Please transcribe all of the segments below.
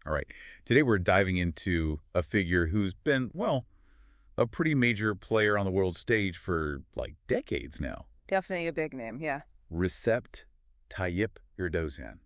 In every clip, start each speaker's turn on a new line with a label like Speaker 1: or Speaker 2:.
Speaker 1: All right. Today we're diving into a figure who's been, well, a pretty major player on the world stage for like decades now.
Speaker 2: Definitely a big name, yeah.
Speaker 1: Recep Tayyip Erdoğan.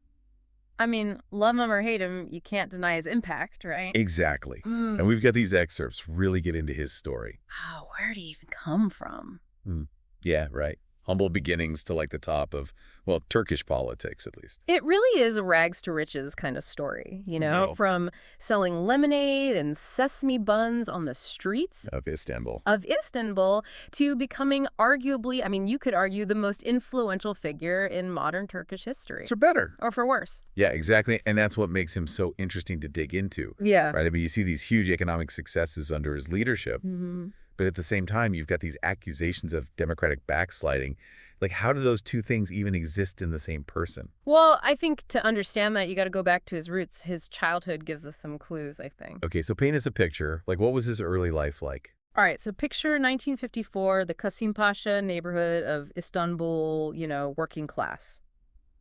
Speaker 2: I mean, love him or hate him, you can't deny his impact, right?
Speaker 1: Exactly. And
Speaker 2: Mm.
Speaker 1: we've got these excerpts really get into his story.
Speaker 2: Oh, where'd he even come from?
Speaker 1: Hmm. Yeah, right. Humble beginnings to like the top of, well, Turkish politics at least.
Speaker 2: It really is a rags to riches kind of story,
Speaker 1: No.
Speaker 2: from selling lemonade and sesame buns on the streets
Speaker 1: Of Istanbul.
Speaker 2: of Istanbul to becoming arguably, I mean, you could argue the most influential figure in modern Turkish history.
Speaker 1: Or better.
Speaker 2: Or for worse.
Speaker 1: Yeah, exactly. And that's what makes him so interesting to dig into.
Speaker 2: Yeah.
Speaker 1: Right? I mean, you see these huge economic successes under his leadership.
Speaker 2: hmm
Speaker 1: But at the same time, you've got these accusations of democratic backsliding. Like, how do those two things even exist in the same person?
Speaker 2: Well, I think to understand that, you got to go back to his roots. His childhood gives us some clues, I think.
Speaker 1: Okay, so paint us a picture. Like, what was his early life like?
Speaker 2: All right, so picture 1954, the Kasim Pasha neighborhood of Istanbul, working class.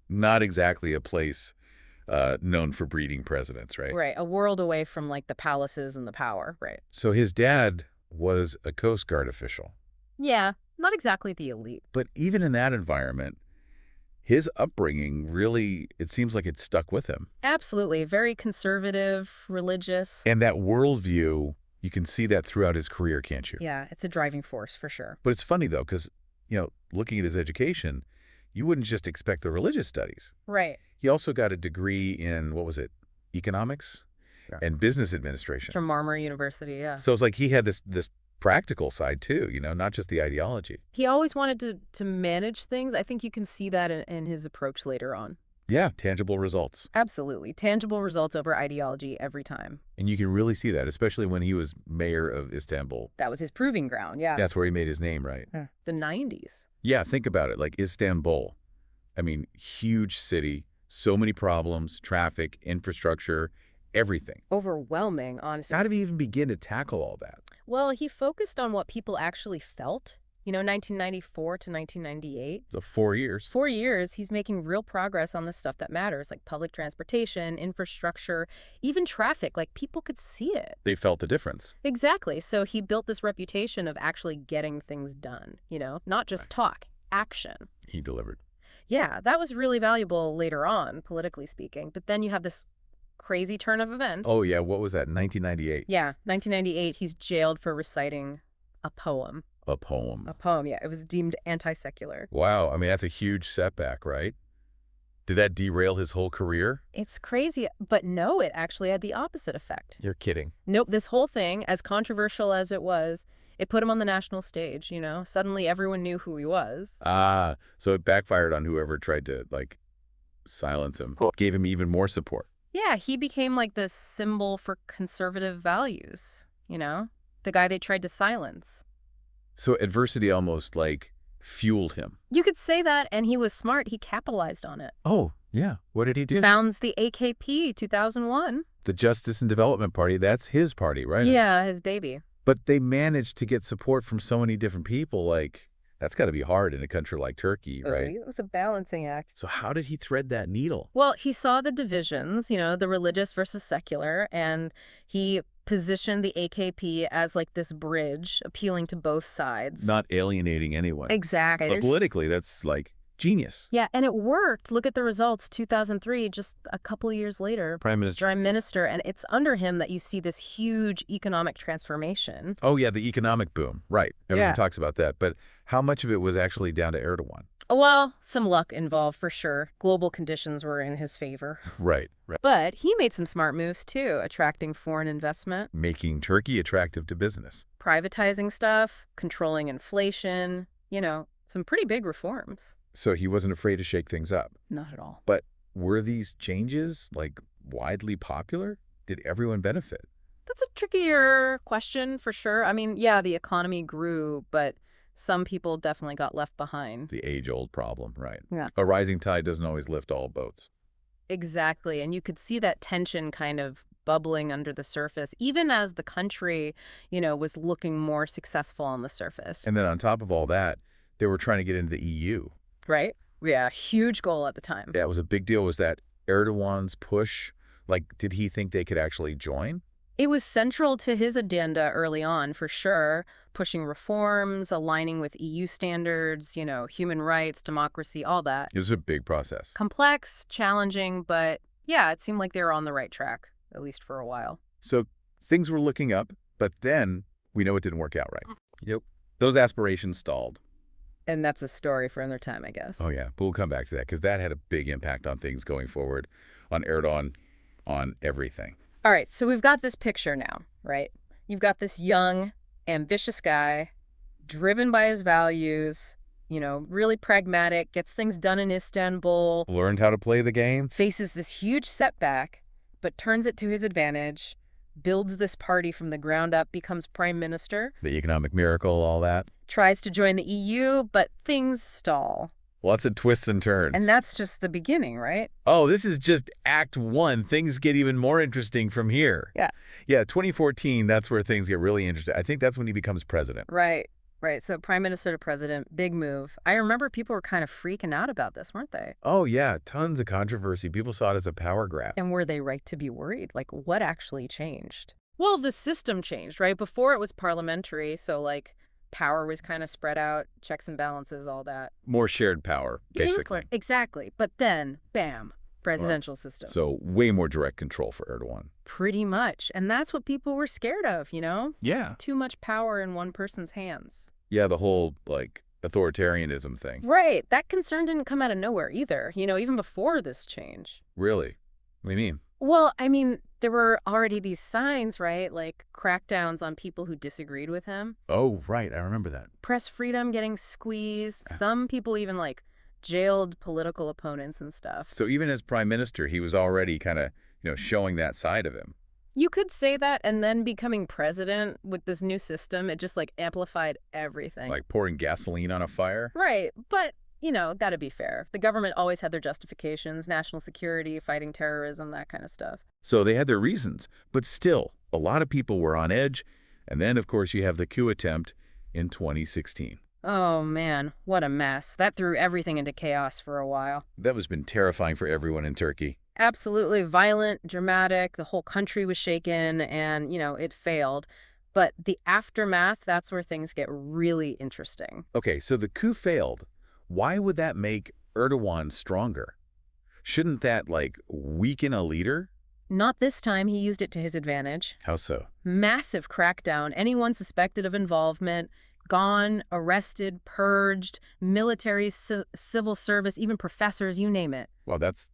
Speaker 1: Not exactly a place known for breeding presidents, right?
Speaker 2: Right, a world away from like the palaces and the power, right?
Speaker 1: So his dad was a Coast Guard official.
Speaker 2: Yeah, not exactly the elite.
Speaker 1: But even in that environment, his upbringing really, it seems like it stuck with him.
Speaker 2: Absolutely, very conservative, religious.
Speaker 1: And that worldview, you can see that throughout his career, can't you?
Speaker 2: Yeah, it's a driving force for sure.
Speaker 1: But it's funny, though, because, looking at his education, you wouldn't just expect the religious studies.
Speaker 2: Right.
Speaker 1: He also got a degree in, what was it, economics and business administration.
Speaker 2: From Marmara University, yeah.
Speaker 1: So it's like he had this practical side, too, not just the ideology.
Speaker 2: He always wanted to manage things. I think you can see that in his approach later on.
Speaker 1: Yeah, tangible results.
Speaker 2: Absolutely. Tangible results over ideology every time.
Speaker 1: And you can really see that, especially when he was mayor of Istanbul.
Speaker 2: That was his proving ground, yeah.
Speaker 1: That's where he made his name, right?
Speaker 2: The 90s.
Speaker 1: Yeah, think about it. Like Istanbul. I mean, huge city, so many problems, traffic, infrastructure, everything.
Speaker 2: Overwhelming, honestly.
Speaker 1: How did he even begin to tackle all that?
Speaker 2: Well, he focused on what people actually felt. 1994 to 1998.
Speaker 1: So 4 years.
Speaker 2: 4 years, he's making real progress on the stuff that matters, like public transportation, infrastructure, even traffic. Like, people could see it.
Speaker 1: They felt the difference.
Speaker 2: Exactly. So he built this reputation of actually getting things done, not just talk, action.
Speaker 1: He delivered.
Speaker 2: Yeah, that was really valuable later on, politically speaking. But then you have this crazy turn of events.
Speaker 1: Oh, yeah. What was that? 1998.
Speaker 2: Yeah, 1998, he's jailed for reciting a poem.
Speaker 1: A poem.
Speaker 2: A poem, yeah. It was deemed anti-secular.
Speaker 1: Wow. I mean, that's a huge setback, right? Did that derail his whole career?
Speaker 2: It's crazy, but no, it actually had the opposite effect.
Speaker 1: You're kidding.
Speaker 2: Nope, this whole thing, as controversial as it was, it put him on the national stage, Suddenly everyone knew who he was.
Speaker 1: Ah, so it backfired on whoever tried to, silence him. Gave him even more support.
Speaker 2: Yeah, he became like this symbol for conservative values, The guy they tried to silence.
Speaker 1: So adversity almost, fueled him.
Speaker 2: You could say that, and he was smart. He capitalized on it.
Speaker 1: Oh, yeah. What did he do?
Speaker 2: Founds the AKP, 2001.
Speaker 1: The Justice and Development Party, that's his party, right?
Speaker 2: Yeah, his baby.
Speaker 1: But they managed to get support from so many different people. That's got to be hard in a country like Turkey, right?
Speaker 2: It was a balancing act.
Speaker 1: So how did he thread that needle?
Speaker 2: Well, he saw the divisions, the religious versus secular, and he positioned the AKP as like this bridge, appealing to both sides.
Speaker 1: Not alienating anyone.
Speaker 2: Exactly.
Speaker 1: So politically, that's genius.
Speaker 2: Yeah, and it worked. Look at the results. 2003, just a couple years later.
Speaker 1: Prime Minister.
Speaker 2: And it's under him that you see this huge economic transformation.
Speaker 1: Oh, yeah, the economic boom. Right. Everyone
Speaker 2: Yeah.
Speaker 1: talks about that. But how much of it was actually down to Erdoğan?
Speaker 2: Well, some luck involved for sure. Global conditions were in his favor.
Speaker 1: Right.
Speaker 2: But he made some smart moves too, attracting foreign investment,
Speaker 1: Making Turkey attractive to business.
Speaker 2: privatizing stuff, controlling inflation, some pretty big reforms.
Speaker 1: So he wasn't afraid to shake things up.
Speaker 2: Not at all.
Speaker 1: But were these changes, widely popular? Did everyone benefit?
Speaker 2: That's a trickier question for sure. I mean, yeah, the economy grew, but some people definitely got left behind.
Speaker 1: The age-old problem, right?
Speaker 2: Yeah.
Speaker 1: A rising tide doesn't always lift all boats.
Speaker 2: Exactly. And you could see that tension kind of bubbling under the surface, even as the country, was looking more successful on the surface.
Speaker 1: And then on top of all that, they were trying to get into the EU.
Speaker 2: Right? Yeah, huge goal at the time.
Speaker 1: That was a big deal, was that Erdogan's push Like, did he think they could actually join?
Speaker 2: It was central to his agenda early on, for sure, pushing reforms, aligning with EU standards, human rights, democracy, all that.
Speaker 1: It was a big process.
Speaker 2: Complex, challenging, but yeah, it seemed like they were on the right track, at least for a while.
Speaker 1: So things were looking up, but then we know it didn't work out right. Yep. Those aspirations stalled.
Speaker 2: And that's a story for another time, I guess.
Speaker 1: Oh, yeah. But we'll come back to that because that had a big impact on things going forward, on Erdogan, on everything.
Speaker 2: All right, so we've got this picture now, right? You've got this young, ambitious guy, driven by his values, really pragmatic, gets things done in Istanbul,
Speaker 1: Learned how to play the game?
Speaker 2: faces this huge setback, but turns it to his advantage, builds this party from the ground up, becomes prime minister,
Speaker 1: The economic miracle, all that.
Speaker 2: tries to join the EU, but things stall.
Speaker 1: Lots of twists and turns.
Speaker 2: And that's just the beginning, right?
Speaker 1: Oh, this is just Act 1. Things get even more interesting from here.
Speaker 2: Yeah.
Speaker 1: Yeah, 2014, that's where things get really interesting. I think that's when he becomes president.
Speaker 2: Right. So prime minister to president, big move. I remember people were kind of freaking out about this, weren't they?
Speaker 1: Oh, yeah, tons of controversy. People saw it as a power grab.
Speaker 2: And were they right to be worried? Like, what actually changed? Well, the system changed, right? Before it was parliamentary, so power was kind of spread out, checks and balances, all that.
Speaker 1: More shared power, basically.
Speaker 2: Exactly. But then, bam, presidential system.
Speaker 1: So way more direct control for Erdogan.
Speaker 2: Pretty much. And that's what people were scared of,
Speaker 1: Yeah.
Speaker 2: Too much power in one person's hands.
Speaker 1: Yeah, the whole, authoritarianism thing.
Speaker 2: Right. That concern didn't come out of nowhere either, even before this change.
Speaker 1: Really? What do you mean?
Speaker 2: Well, I mean, there were already these signs, right? Like crackdowns on people who disagreed with him.
Speaker 1: Oh, right. I remember that.
Speaker 2: Press freedom getting squeezed. Some people even jailed political opponents and stuff.
Speaker 1: So even as prime minister, he was already kind of, showing that side of him.
Speaker 2: You could say that, and then becoming president with this new system, it just amplified everything.
Speaker 1: Like pouring gasoline on a fire?
Speaker 2: Right. But, gotta be fair. The government always had their justifications, national security, fighting terrorism, that kind of stuff.
Speaker 1: So they had their reasons. But still, a lot of people were on edge. And then, of course, you have the coup attempt in 2016.
Speaker 2: Oh, man, what a mess. That threw everything into chaos for a while.
Speaker 1: That was been terrifying for everyone in Turkey.
Speaker 2: Absolutely violent, dramatic. The whole country was shaken and, it failed. But the aftermath, that's where things get really interesting.
Speaker 1: Okay, so the coup failed. Why would that make Erdogan stronger? Shouldn't that, weaken a leader?
Speaker 2: Not this time. He used it to his advantage.
Speaker 1: How so?
Speaker 2: Massive crackdown. Anyone suspected of involvement, gone, arrested, purged, military, civil service, even professors, you name it.
Speaker 1: Well, that's,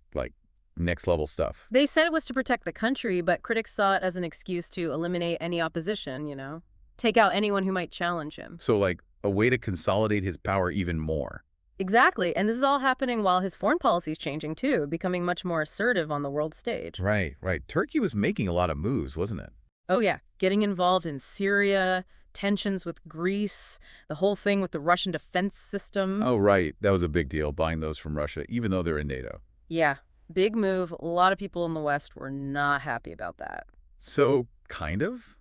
Speaker 1: next level stuff.
Speaker 2: They said it was to protect the country, but critics saw it as an excuse to eliminate any opposition, take out anyone who might challenge him.
Speaker 1: So, a way to consolidate his power even more.
Speaker 2: Exactly. And this is all happening while his foreign policy is changing, too, becoming much more assertive on the world stage.
Speaker 1: Right. Turkey was making a lot of moves, wasn't it?
Speaker 2: Oh, yeah. Getting involved in Syria, tensions with Greece, the whole thing with the Russian defense system.
Speaker 1: Oh, right. That was a big deal, buying those from Russia, even though they're in NATO.
Speaker 2: Yeah. Big move. A lot of people in the West were not happy about that.
Speaker 1: So, kind of?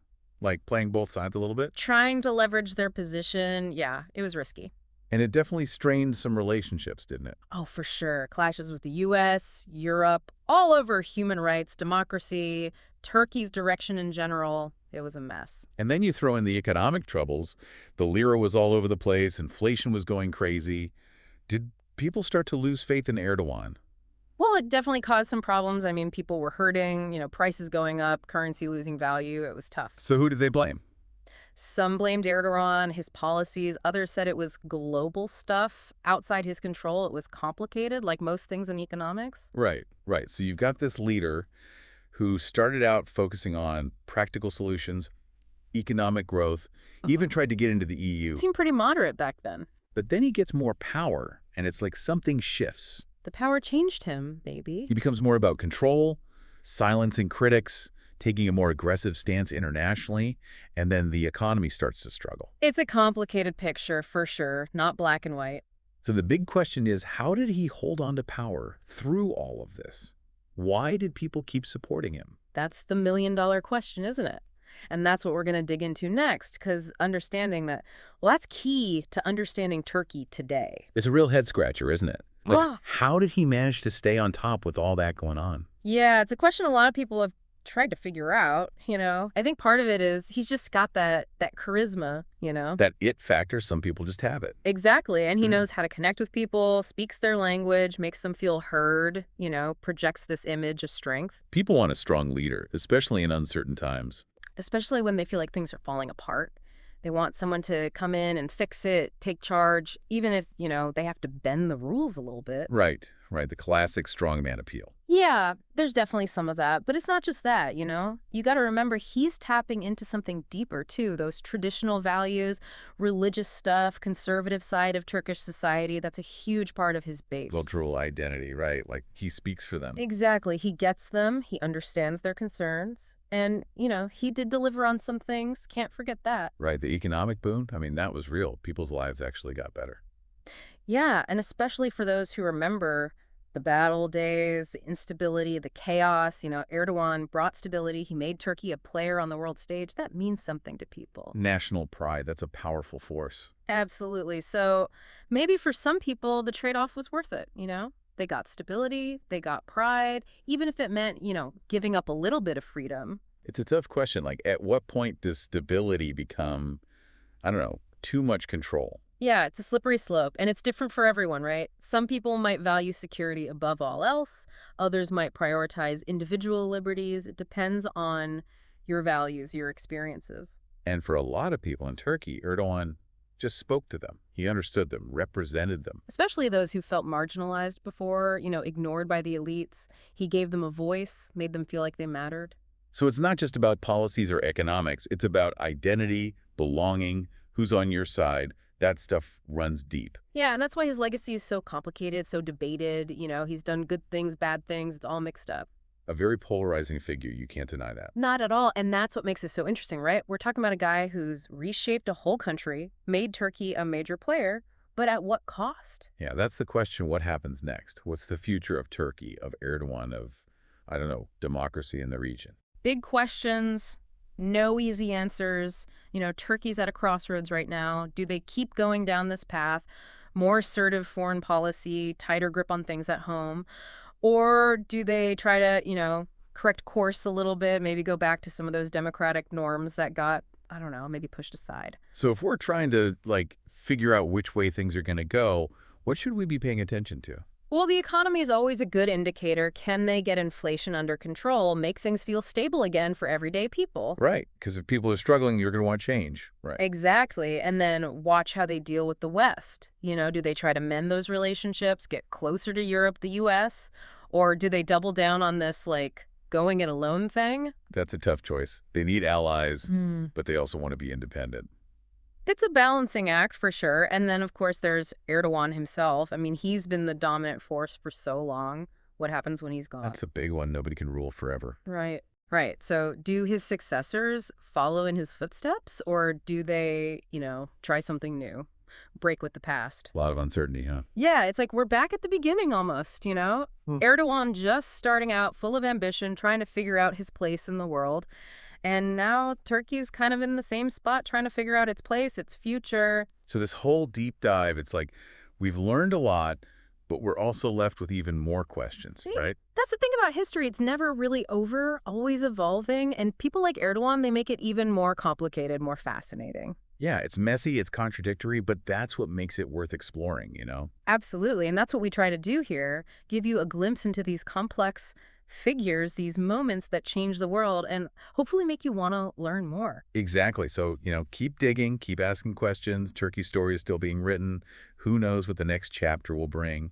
Speaker 1: Playing both sides a little bit?
Speaker 2: Trying to leverage their position, yeah, it was risky.
Speaker 1: And it definitely strained some relationships, didn't it?
Speaker 2: Oh, for sure. Clashes with the U.S., Europe, all over human rights, democracy, Turkey's direction in general. It was a mess.
Speaker 1: And then you throw in the economic troubles. The lira was all over the place. Inflation was going crazy. Did people start to lose faith in Erdogan?
Speaker 2: Well, it definitely caused some problems. I mean, people were hurting, prices going up, currency losing value. It was tough.
Speaker 1: So who did they blame?
Speaker 2: Some blamed Erdogan, his policies. Others said it was global stuff outside his control. It was complicated, like most things in economics.
Speaker 1: Right. So you've got this leader who started out focusing on practical solutions, economic growth, even tried to get into the EU.
Speaker 2: Seemed pretty moderate back then.
Speaker 1: But then he gets more power, and it's like something shifts.
Speaker 2: The power changed him, maybe.
Speaker 1: He becomes more about control, silencing critics, taking a more aggressive stance internationally, and then the economy starts to struggle.
Speaker 2: It's a complicated picture, for sure, not black and white.
Speaker 1: So the big question is, how did he hold on to power through all of this? Why did people keep supporting him?
Speaker 2: That's the million-dollar question, isn't it? And that's what we're going to dig into next, because understanding that, well, that's key to understanding Turkey today.
Speaker 1: It's a real head-scratcher, isn't it? How did he manage to stay on top with all that going on?
Speaker 2: Yeah, it's a question a lot of people have tried to figure out. I think part of it is he's just got that charisma.
Speaker 1: That it factor, some people just have it.
Speaker 2: Exactly. And he
Speaker 1: Mm.
Speaker 2: knows how to connect with people, speaks their language, makes them feel heard, projects this image of strength,
Speaker 1: People want a strong leader, especially in uncertain times.
Speaker 2: especially when they feel like things are falling apart. They want someone to come in and fix it, take charge, even if they have to bend the rules a little bit.
Speaker 1: Right, right. The classic strongman appeal.
Speaker 2: Yeah, there's definitely some of that, but it's not just that. You got to remember he's tapping into something deeper too, those traditional values, religious stuff, conservative side of Turkish society. That's a huge part of his base.
Speaker 1: Cultural identity, right? Like he speaks for them.
Speaker 2: Exactly. He gets them, he understands their concerns, and he did deliver on some things. Can't forget that.
Speaker 1: Right. The economic boom, I mean, that was real. People's lives actually got better.
Speaker 2: Yeah, and especially for those who remember the battle days, the instability, the chaos. Erdogan brought stability. He made Turkey a player on the world stage. That means something to people.
Speaker 1: National pride, that's a powerful force.
Speaker 2: Absolutely. So maybe for some people, the trade-off was worth it. They got stability, they got pride, even if it meant giving up a little bit of freedom.
Speaker 1: It's a tough question. Like, at what point does stability become, I don't know, too much control?
Speaker 2: Yeah, it's a slippery slope, and it's different for everyone, right? Some people might value security above all else. Others might prioritize individual liberties. It depends on your values, your experiences.
Speaker 1: And for a lot of people in Turkey, Erdogan just spoke to them. He understood them, represented them.
Speaker 2: Especially those who felt marginalized before, ignored by the elites. He gave them a voice, made them feel like they mattered.
Speaker 1: So it's not just about policies or economics. It's about identity, belonging, who's on your side. That stuff runs deep.
Speaker 2: Yeah, and that's why his legacy is so complicated, so debated. He's done good things, bad things. It's all mixed up.
Speaker 1: A very polarizing figure. You can't deny that.
Speaker 2: Not at all. And that's what makes it so interesting, right? We're talking about a guy who's reshaped a whole country, made Turkey a major player, but at what cost?
Speaker 1: Yeah, that's the question. What happens next? What's the future of Turkey, of Erdogan, of, I don't know, democracy in the region?
Speaker 2: Big questions, no easy answers. Turkey's at a crossroads right now. Do they keep going down this path? More assertive foreign policy, tighter grip on things at home? Or do they try to correct course a little bit, maybe go back to some of those democratic norms that got, I don't know, maybe pushed aside?
Speaker 1: So if we're trying to, like, figure out which way things are going to go, what should we be paying attention to?
Speaker 2: Well, the economy is always a good indicator. Can they get inflation under control, make things feel stable again for everyday people?
Speaker 1: Right, because if people are struggling, you're going to want change. Right.
Speaker 2: Exactly. And then watch how they deal with the West. Do they try to mend those relationships, get closer to Europe, the US? Or do they double down on this, like, going it alone thing?
Speaker 1: That's a tough choice. They need allies,
Speaker 2: Hmm.
Speaker 1: but they also want to be independent.
Speaker 2: It's a balancing act for sure. And then, of course, there's Erdogan himself. I mean, he's been the dominant force for so long. What happens when he's gone?
Speaker 1: That's a big one. Nobody can rule forever.
Speaker 2: Right. Right. So do his successors follow in his footsteps, or do they try something new, break with the past?
Speaker 1: A lot of uncertainty, huh?
Speaker 2: Yeah, it's like we're back at the beginning almost. Erdogan just starting out full of ambition, trying to figure out his place in the world. And now Turkey's kind of in the same spot, trying to figure out its place, its future.
Speaker 1: So this whole deep dive, it's like we've learned a lot, but we're also left with even more questions, right?
Speaker 2: That's the thing about history. It's never really over, always evolving. And people like Erdogan, they make it even more complicated, more fascinating.
Speaker 1: Yeah, it's messy, it's contradictory, but that's what makes it worth exploring?
Speaker 2: Absolutely. And that's what we try to do here, give you a glimpse into these complex figures, these moments that change the world, and hopefully make you want to learn more.
Speaker 1: Exactly. So, keep digging, keep asking questions. Turkey's story is still being written. Who knows what the next chapter will bring?